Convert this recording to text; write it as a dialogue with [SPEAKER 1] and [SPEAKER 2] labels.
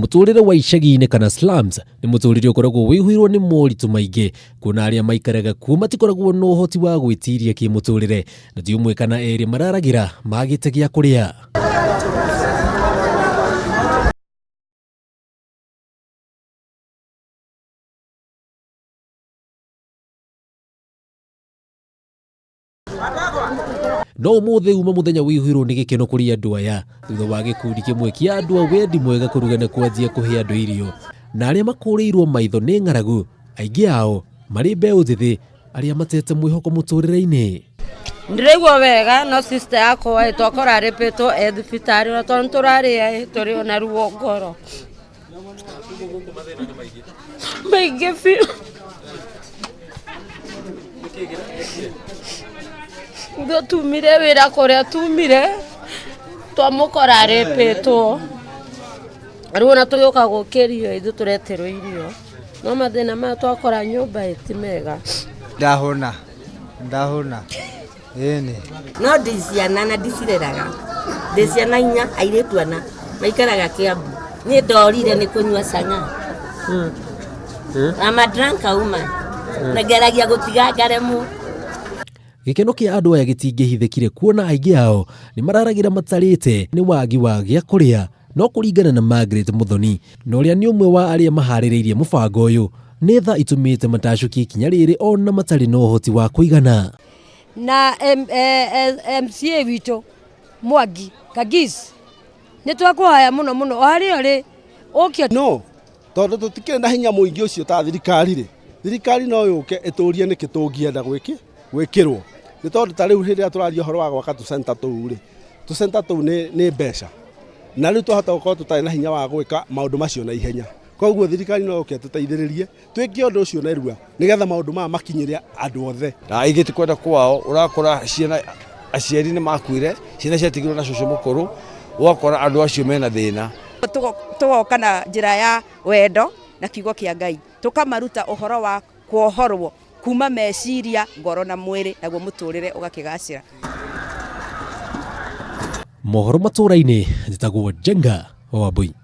[SPEAKER 1] Muturire wa icagi-ini kana slums ni muturire ukoragwo wihwirwo ni moritu maingi kuna aria maikaraga kuo matikoragwo no uhoti wa gwitiria kimuturire na ti umwe kana eri mararagira magite gia kuria. No muthe uma muthenya wihwirwo ni gikeno kuri andu aya thutha wa gikundi kimwe kia andu a wendi mwega kurugana kwanjia kuhe andu irio na aria makuriirwo maitho ni ng'aragu aingi ao mari mbeu thithi aria matete mwihoko muturire-ini.
[SPEAKER 2] Ndiregwo wega no sister yakwa itokora repeto thibitari na tondu turari turi ona ruo ngoro maingi biũ ndo tumire wira kuria tumire twamukora repeto riu na tugiuka gukirio ithu tureterwo irio no mathina ma twakora nyumba itimega
[SPEAKER 3] ndahona ene
[SPEAKER 2] no ndiciana na ndicireraga ndiciana inya airitu ana maikaraga Kiambu ni ndorire ni kunyua canga ama dranka woman na geragia gutiga ngaremu.
[SPEAKER 1] Gikeno kia andu aya gitingihithikire kuona aingi ao ni mararagira matarite ni wagi wa gia kuria no kuringana na Margaret Muthoni no ria ni umwe wa aria mahaririirie mubango uyu ni tha itumite matashuki kinya riri ona matari no hoti wa kuigana
[SPEAKER 4] na MCA wito Mwangi Kagisi ni twakuhaya muno hari ori ukia
[SPEAKER 5] no tondu tutikire na hinya muingi ucio ta thirikari no yuke iturie niki tungienda gwikirwo ni tondu ta riu hiria turaria horo wa gwaka tu center tu ni mbeca na riu tuhota gukorwo tutari na hinya wa gwika maundu macio na ihenya koguo thirikari no yuke tuteithiririe twiki undu ucio na irua nigetha maundu ma makinyire andu othe
[SPEAKER 3] na igiti kwenda kwao urakora ciana aciari ni makuire ciana ciatigirwo na cucu mukuru wakora andu acio mena thina
[SPEAKER 6] tugoka na njira ya wendo na kiugo kia Ngai tukamaruta uhoro wa kuohorwo kuma meciria ngoro na mwiri naguo muturire ugakigacira.
[SPEAKER 1] Mohoro matura-ini njitagwo Jenga wa Wambui.